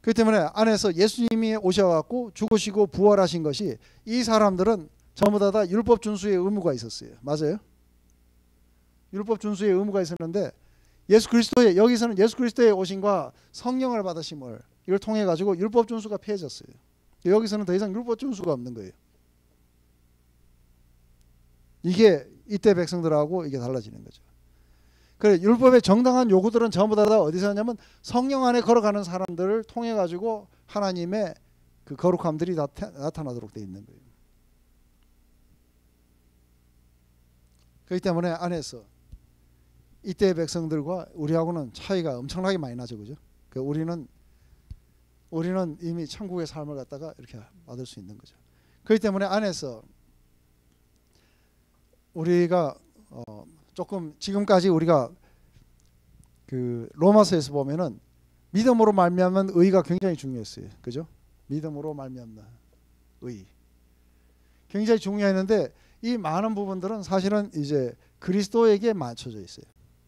그렇기 때문에 안에서 예수님이 오셔갖고 죽으시고 부활하신 것이 이 사람들은 전부 다 율법 준수의 의무가 있었어요. 맞아요? 율법 준수의 의무가 있었는데 예수 그리스도의 여기서는 예수 그리스도의 오심과 성령을 받으심을 이걸 통해 가지고 율법 준수가 폐해졌어요. 여기서는 더 이상 율법 준수가 없는 거예요. 이게 이때 백성들하고 이게 달라지는 거죠. 그래 율법의 정당한 요구들은 전부 다 어디서 하냐면 성령 안에 걸어가는 사람들을 통해 가지고 하나님의 그 거룩함들이 나타나도록 되어 있는 거예요. 그렇기 때문에 안에서 이때 백성들과 우리하고는 차이가 엄청나게 많이 나죠, 그죠? 우리는 이미 천국의 삶을 갖다가 이렇게 받을 수 있는 거죠. 그렇기 때문에 안에서 우리가 조금 지금까지 우리가 그 로마서에서 보면은 믿음으로 말미암은 의가 굉장히 중요했어요, 그죠? 믿음으로 말미암는 의 굉장히 중요했는데 이 많은 부분들은 사실은 이제 그리스도에게 맞춰져 있어요.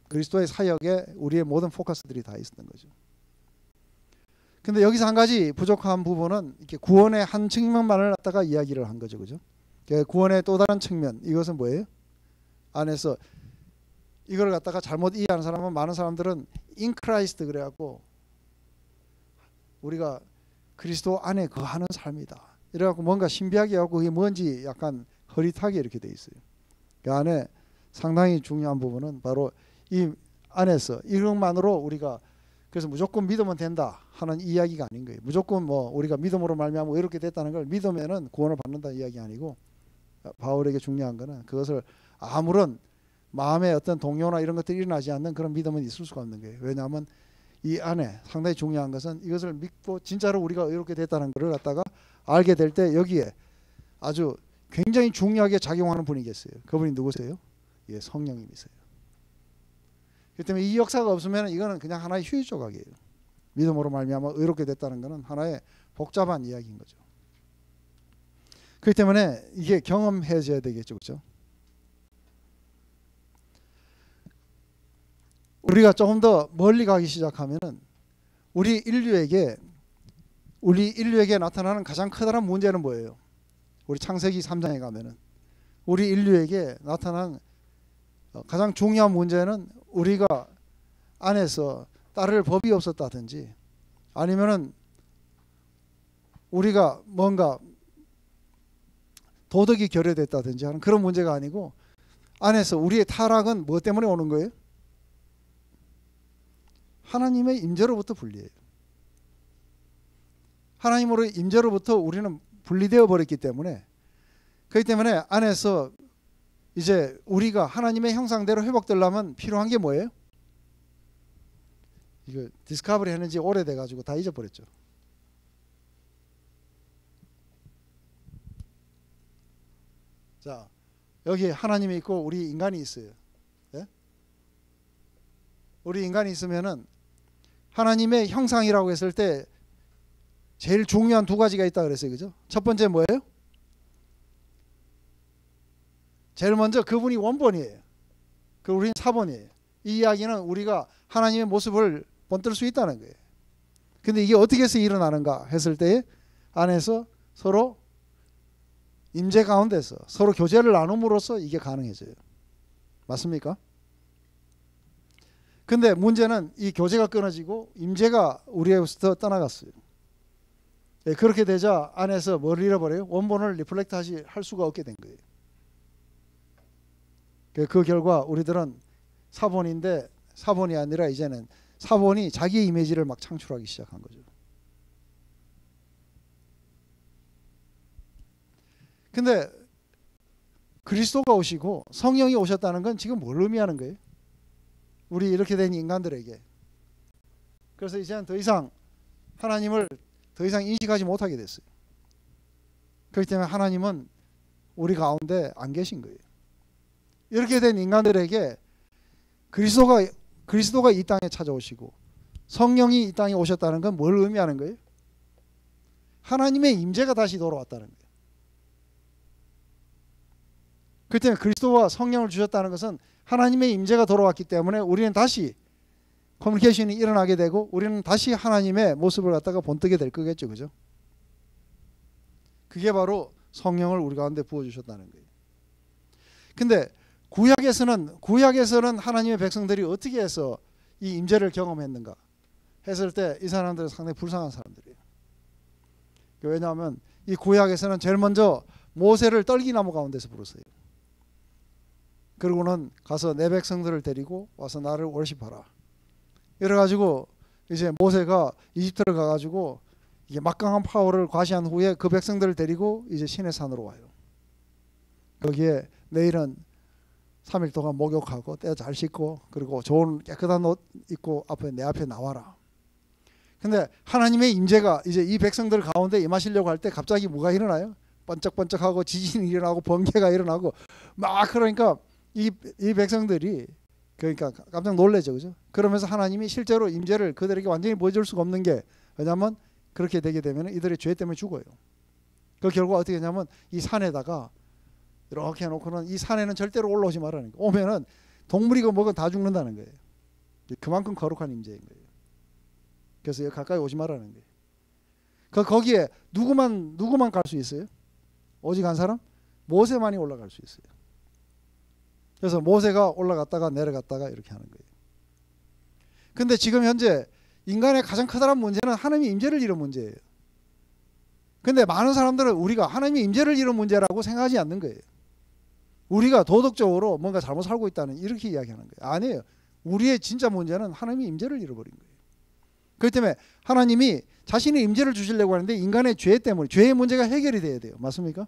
그리스도의 사역에 우리의 모든 포커스들이 다 있었던 거죠. 근데 여기서 한 가지 부족한 부분은 이렇게 구원의 한 측면만을 갖다가 이야기를 한 거죠, 그죠? 구원의 또 다른 측면 이것은 뭐예요? 안에서 이걸 갖다가 잘못 이해하는 사람은 많은 사람들은 in Christ 그래갖고 우리가 그리스도 안에 거하는 삶이다. 이래갖고 뭔가 신비하게 하고 그게 뭔지 약간 흐릿하게 이렇게 돼 있어요. 그 안에 상당히 중요한 부분은 바로 이 안에서 이것만으로 우리가 그래서 무조건 믿으면 된다 하는 이야기가 아닌 거예요. 무조건 뭐 우리가 믿음으로 말미암아 이렇게 됐다는 걸 믿으면은 구원을 받는다는 이야기 아니고 바울에게 중요한 거는 그것을 아무런 마음의 어떤 동요나 이런 것들이 일어나지 않는 그런 믿음은 있을 수가 없는 거예요. 왜냐하면 이 안에 상당히 중요한 것은 이것을 믿고 진짜로 우리가 이렇게 됐다는 것을 갖다가 알게 될 때 여기에 아주 굉장히 중요하게 작용하는 분이 계세요. 그분이 누구세요? 예, 성령님이세요. 그렇기 때문에 이 역사가 없으면 이거는 그냥 하나의 휴지 조각이에요. 믿음으로 말미암아 의롭게 됐다는 것은 하나의 복잡한 이야기인 거죠. 그렇기 때문에 이게 경험해져야 되겠죠, 그렇죠? 우리가 조금 더 멀리 가기 시작하면은 우리 인류에게 나타나는 가장 커다란 문제는 뭐예요? 우리 창세기 3장에 가면은 우리 인류에게 나타난 가장 중요한 문제는 우리가 안에서 따를 법이 없었다든지 아니면은 우리가 뭔가 도덕이 결여됐다든지 하는 그런 문제가 아니고 안에서 우리의 타락은 뭐 때문에 오는 거예요? 하나님의 임재로부터 분리해요. 하나님으로 임재로부터 우리는 분리되어 버렸기 때문에 그렇기 때문에 안에서 이제 우리가 하나님의 형상대로 회복되려면 필요한 게 뭐예요? 이거 디스커버리 했는지 오래돼 가지고 다 잊어버렸죠. 자, 여기 하나님이 있고 우리 인간이 있어요. 예? 우리 인간이 있으면은 하나님의 형상이라고 했을 때 제일 중요한 두 가지가 있다 그랬어요. 그죠? 첫 번째 뭐예요? 제일 먼저 그분이 원본이에요. 그 우리는 사본이에요. 이 이야기는 우리가 하나님의 모습을 본뜰 수 있다는 거예요. 근데 이게 어떻게 해서 일어나는가 했을 때 안에서 서로 임재 가운데서 서로 교제를 나눔으로써 이게 가능해져요. 맞습니까? 근데 문제는 이 교제가 끊어지고 임재가 우리에게서 떠나갔어요. 예, 그렇게 되자 안에서 뭘 잃어버려요? 원본을 리플렉트 할 수가 없게 된 거예요. 그 결과 우리들은 사본인데 사본이 아니라 이제는 사본이 자기의 이미지를 막 창출하기 시작한 거죠. 근데 그리스도가 오시고 성령이 오셨다는 건 지금 뭘 의미하는 거예요? 우리 이렇게 된 인간들에게. 그래서 이제는 더 이상 하나님을 더 이상 인식하지 못하게 됐어요. 그렇기 때문에 하나님은 우리 가운데 안 계신 거예요. 이렇게 된 인간들에게 그리스도가 이 땅에 찾아오시고 성령이 이 땅에 오셨다는 건 뭘 의미하는 거예요? 하나님의 임재가 다시 돌아왔다는 거예요. 그렇기 때문에 그리스도와 성령을 주셨다는 것은 하나님의 임재가 돌아왔기 때문에 우리는 다시 커뮤니케이션이 일어나게 되고 우리는 다시 하나님의 모습을 갖다가 본뜨게 될 거겠죠. 그죠? 그게 바로 성령을 우리 가운데 부어주셨다는 거예요. 근데 구약에서는 하나님의 백성들이 어떻게 해서 이 임재를 경험했는가 했을 때 이 사람들은 상당히 불쌍한 사람들이에요. 왜냐하면 이 구약에서는 제일 먼저 모세를 떨기나무 가운데서 부르세요. 그러고는 가서 내 백성들을 데리고 와서 나를 월십하라. 이래가지고 이제 모세가 이집트를 가가지고 이게 막강한 파워를 과시한 후에 그 백성들을 데리고 이제 시내 산으로 와요. 거기에 내일은 3일 동안 목욕하고 때 잘 씻고 그리고 좋은 깨끗한 옷 입고 내 앞에 나와라. 근데 하나님의 임재가 이제 이 백성들 가운데 임하시려고 할 때 갑자기 뭐가 일어나요? 번쩍번쩍하고 지진이 일어나고 번개가 일어나고 막 그러니까 이 백성들이 그러니까 깜짝 놀래죠. 그죠? 그러면서 하나님이 실제로 임재를 그들에게 완전히 보여줄 수가 없는 게 왜냐하면 그렇게 되게 되면 이들의 죄 때문에 죽어요. 그 결과 어떻게 되냐면 이 산에다가 이렇게 해놓고는 이 산에는 절대로 올라오지 말라는 거예요. 오면은 동물이고 뭐고 다 죽는다는 거예요. 그만큼 거룩한 임재인 거예요. 그래서 여기 가까이 오지 말라는 거예요. 거기에 누구만 갈 수 있어요? 오직 한 사람? 모세만이 올라갈 수 있어요. 그래서 모세가 올라갔다가 내려갔다가 이렇게 하는 거예요. 근데 지금 현재 인간의 가장 커다란 문제는 하나님의 임재를 잃은 문제예요. 근데 많은 사람들은 우리가 하나님의 임재를 잃은 문제라고 생각하지 않는 거예요. 우리가 도덕적으로 뭔가 잘못 살고 있다는 이렇게 이야기하는 거예요. 아니에요. 우리의 진짜 문제는 하나님의 임재를 잃어버린 거예요. 그렇기 때문에 하나님이 자신의 임재를 주시려고 하는데 인간의 죄 때문에 죄의 문제가 해결이 돼야 돼요. 맞습니까?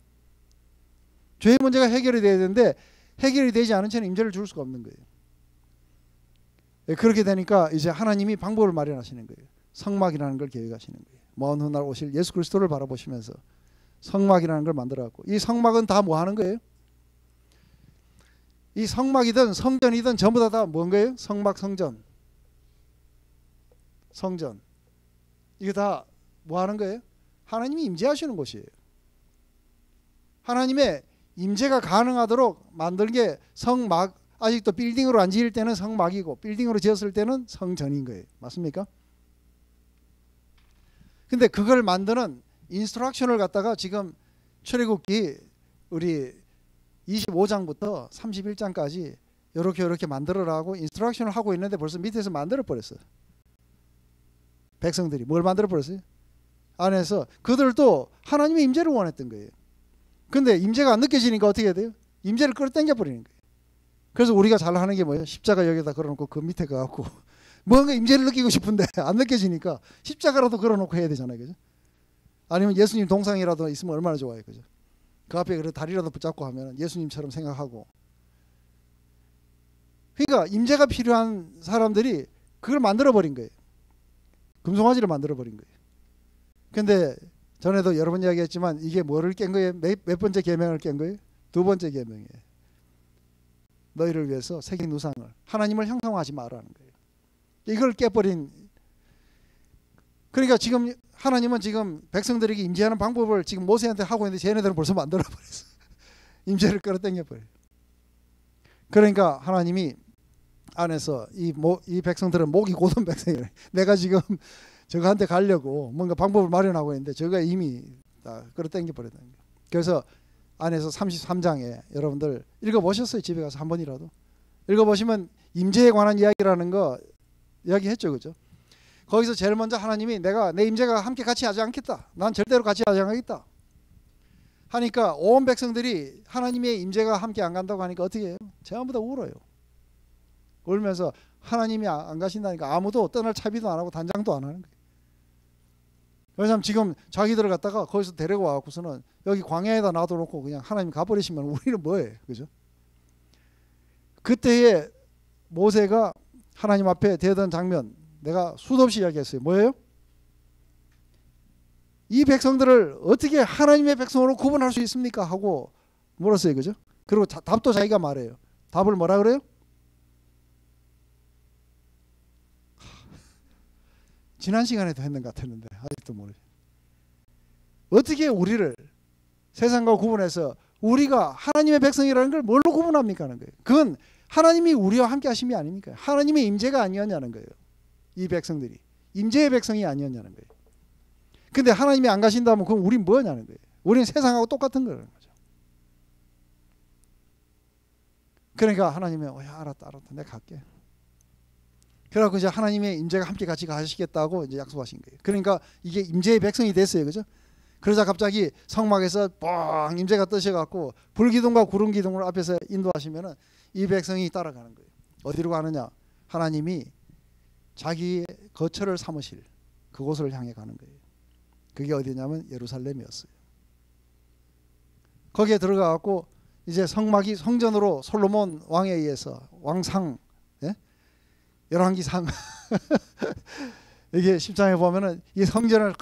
죄의 문제가 해결이 돼야 되는데 해결이 되지 않은 채는 임재를 줄 수가 없는 거예요. 그렇게 되니까 이제 하나님이 방법을 마련하시는 거예요. 성막이라는 걸 계획하시는 거예요. 먼 훗날 오실 예수 그리스도를 바라보시면서 성막이라는 걸 만들어갖고 이 성막은 다 뭐 하는 거예요? 이 성막이든 성전이든 전부 다 뭔 거예요? 성막, 성전. 이거 다 뭐 하는 거예요? 하나님이 임재하시는 곳이에요. 하나님의 임재가 가능하도록 만든 게 성막. 아직도 빌딩으로 안 지을 때는 성막이고 빌딩으로 지었을 때는 성전인 거예요. 맞습니까? 근데 그걸 만드는 인스트럭션을 갖다가 지금 출애굽기 우리 25장부터 31장까지 이렇게 만들어라고 인스트럭션을 하고 있는데 벌써 밑에서 만들어 버렸어요. 백성들이 뭘 만들어 버렸어요? 안에서 그들도 하나님의 임재를 원했던 거예요. 근데 임재가 안 느껴지니까 어떻게 해야 돼요? 임재를 끌어당겨 버리는 거예요. 그래서 우리가 잘 하는 게 뭐예요? 십자가 여기다 걸어놓고 그 밑에 가갖고 뭔가 임재를 느끼고 싶은데 안 느껴지니까 십자가라도 걸어놓고 해야 되잖아요. 그죠? 아니면 예수님 동상이라도 있으면 얼마나 좋아요. 그죠? 그 앞에 그래 다리라도 붙잡고 하면 예수님처럼 생각하고. 그러니까 임재가 필요한 사람들이 그걸 만들어버린 거예요. 금송아지를 만들어버린 거예요. 근데 전에도 여러 번 이야기했지만 이게 뭐를 깬 거예요? 몇 번째 계명을 깬 거예요? 두 번째 계명이에요. 너희를 위해서 새긴 우상을 하나님을 형상화하지 말라는 거예요. 이걸 깨버린. 그러니까 지금 하나님은 지금 백성들에게 임재하는 방법을 지금 모세한테 하고 있는데 쟤네들은 벌써 만들어 버렸어. 임재를 끌어당겨 버려. 그러니까 하나님이 안에서 이 백성들은 목이 고든 백성이래. 내가 지금 저거한테 가려고 뭔가 방법을 마련하고 있는데 저가 이미 다 끌어당겨 버렸다는 거예요. 그래서 안에서 33장에 여러분들 읽어보셨어요? 집에 가서 한 번이라도 읽어보시면 임재에 관한 이야기라는 거 이야기했죠. 그죠? 거기서 제일 먼저 하나님이 내가 내 임재가 함께 같이 하지 않겠다. 난 절대로 같이 하지 않겠다 하니까 온 백성들이 하나님의 임재가 함께 안 간다고 하니까 어떻게 해요? 전부 다 울어요. 울면서 하나님이 안 가신다니까 아무도 떠날 차비도 안 하고 단장도 안 하는 거예요. 왜냐하면 지금 자기들을 갖다가 거기서 데리고 와갖고서는 여기 광야에다 놔둬놓고 그냥 하나님 가버리시면 우리는 뭐해? 그죠? 그때에 모세가 하나님 앞에 대던 장면 내가 수도 없이 이야기했어요. 뭐예요? 이 백성들을 어떻게 하나님의 백성으로 구분할 수 있습니까? 하고 물었어요. 그죠? 그리고 답도 자기가 말해요. 답을 뭐라 그래요? 지난 시간에도 했는 것 같았는데 아직도 모르죠. 어떻게 우리를 세상과 구분해서 우리가 하나님의 백성이라는 걸 뭘로 구분합니까 하는 거예요. 그건 하나님이 우리와 함께 하심이 아닙니까? 하나님의 임재가 아니었냐는 거예요. 이 백성들이 임재의 백성이 아니었냐는 거예요. 근데 하나님이 안 가신다면 그럼 우린 뭐냐는 거예요. 우리는 세상하고 똑같은 거라는 거죠. 그러니까 하나님이 야, 알았다 내가 갈게. 그래갖고 이제 하나님의 임재가 함께 같이 가시겠다고 이제 약속하신 거예요. 그러니까 이게 임재의 백성이 됐어요, 그죠? 그러자 갑자기 성막에서 뻥 임재가 뜨셔갖고 불기둥과 구름기둥을 앞에서 인도하시면은 이 백성이 따라가는 거예요. 어디로 가느냐? 하나님이 자기의 거처를 삼으실 그곳을 향해 가는 거예요. 그게 어디냐면 예루살렘이었어요. 거기에 들어가갖고 이제 성막이 성전으로 솔로몬 왕에 의해서 왕상, 예? 열왕기상 이게 10장에 보면은 이 성전을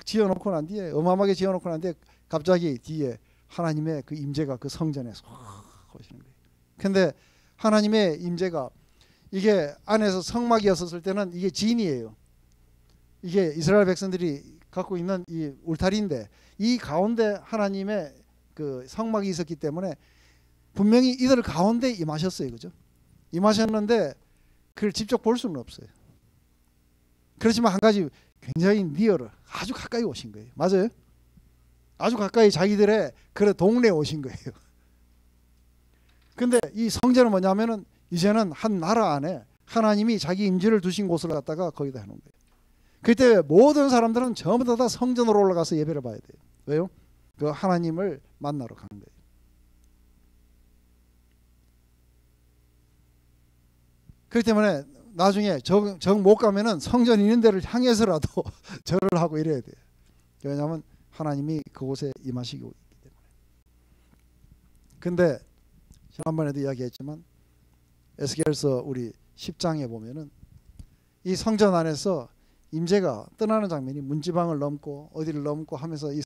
지어놓고 난 뒤에 어마어마하게 지어놓고 난 뒤에 갑자기 뒤에 하나님의 그 임재가 그 성전에서 오시는 거예요. 근데 하나님의 임재가 이게 안에서 성막이었을 때는 이게 진이에요. 이게 이스라엘 백성들이 갖고 있는 이 울타리인데 이 가운데 하나님의 그 성막이 있었기 때문에 분명히 이들 가운데 임하셨어요, 그죠? 임하셨는데 그걸 직접 볼 수는 없어요. 그렇지만 한 가지 굉장히 니어를 아주 가까이 오신 거예요. 맞아요? 아주 가까이 자기들의 그 동네에 오신 거예요. 근데 이 성전은 뭐냐면은 이제는 한 나라 안에 하나님이 자기 임재를 두신 곳을 갖다가 거기다 해놓은 거예요. 그때 모든 사람들은 전부 다 성전으로 올라가서 예배를 봐야 돼요. 왜요? 그 하나님을 만나러 가는 거예요. 그렇기 때문에 나중에 정 못 가면은 성전 있는 데를 향해서라도 절을 하고 이래야 돼요. 왜냐하면 하나님이 그곳에 임하시고 있기 때문에. 근데 지난번에도 이야기했지만 에스겔서 우리 10장에 보면은 이 성전 안에서 임재가 떠나는 장면이 문지방을 넘고 어디를 넘고 하면서 이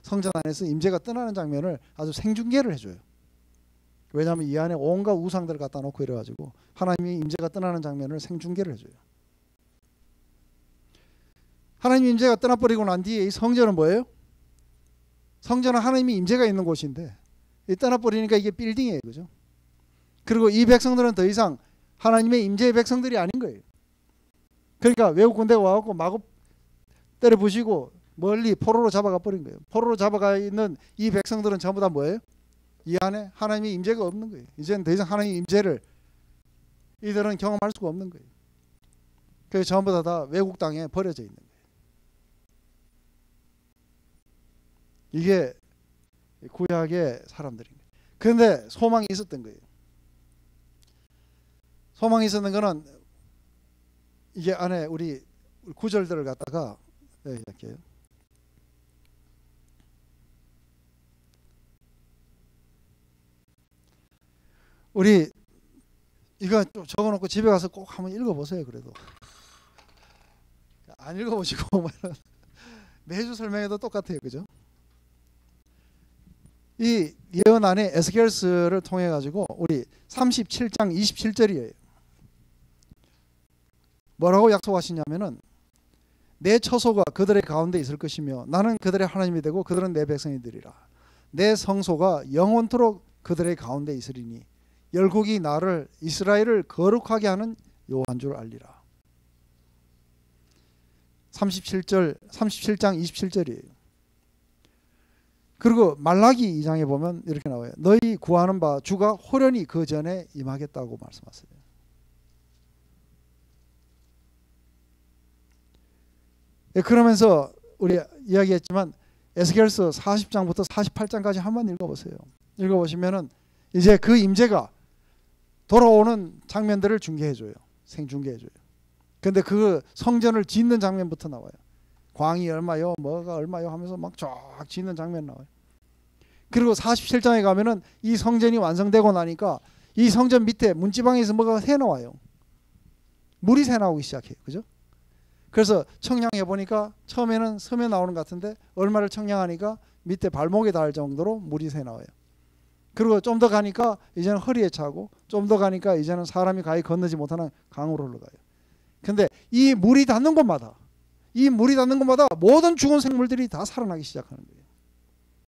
성전 안에서 임재가 떠나는 장면을 아주 생중계를 해줘요. 왜냐하면 이 안에 온갖 우상들을 갖다 놓고 이래가지고 하나님의 임재가 떠나는 장면을 생중계를 해줘요. 하나님의 임재가 떠나버리고 난 뒤에 이 성전은 뭐예요? 성전은 하나님의 임재가 있는 곳인데 이 떠나버리니까 이게 빌딩이에요, 그죠? 그리고 이 백성들은 더 이상 하나님의 임재의 백성들이 아닌 거예요. 그러니까 외국 군대가 와갖고 마구 때려 부시고 멀리 포로로 잡아가 버린 거예요. 포로로 잡아가 있는 이 백성들은 전부 다 뭐예요? 이 안에 하나님의 임재가 없는 거예요. 이제는 더 이상 하나님의 임재를 이들은 경험할 수가 없는 거예요. 그래서 전부 다 외국 땅에 버려져 있는 거예요. 이게 구약의 사람들인 거예요. 그런데 소망이 있었던 거예요. 소망이 있었는 거는 이게 안에 우리 구절들을 갖다가 이렇게요. 우리 이거 좀 적어놓고 집에 가서 꼭 한번 읽어보세요. 그래도 안 읽어보시고 매주 설명해도 똑같아요, 그죠? 이 예언 안에 에스겔서를 통해 가지고 우리 37장 27절이에요. 뭐라고 약속하시냐면은 내 처소가 그들의 가운데 있을 것이며 나는 그들의 하나님이 되고 그들은 내 백성이 되리라. 내 성소가 영원토록 그들의 가운데 있으리니 열국이 나를 이스라엘을 거룩하게 하는 여호와인 줄 알리라. 37장 27절이에요. 그리고 말라기 2장에 보면 이렇게 나와요. 너희 구하는 바 주가 호련히 그 전에 임하겠다고 말씀하세요. 그러면서 우리 이야기했지만 에스겔서 40장부터 48장까지 한번 읽어보세요. 읽어보시면은 이제 그 임재가 돌아오는 장면들을 중계해줘요. 생중계해줘요. 근데 그 성전을 짓는 장면부터 나와요. 광이 얼마요, 뭐가 얼마요 하면서 막 쫙 짓는 장면 나와요. 그리고 47장에 가면은 이 성전이 완성되고 나니까 이 성전 밑에 문지방에서 뭐가 새 나와요. 물이 새 나오기 시작해요. 그죠? 그래서 청량해 보니까 처음에는 섬에 나오는 것 같은데 얼마를 청량하니까 밑에 발목에 닿을 정도로 물이 새 나와요. 그리고 좀 더 가니까 이제는 허리에 차고 좀 더 가니까 이제는 사람이 가히 건너지 못하는 강으로 흘러가요. 근데 이 물이 닿는 곳마다 모든 죽은 생물들이 다 살아나기 시작하는 거예요.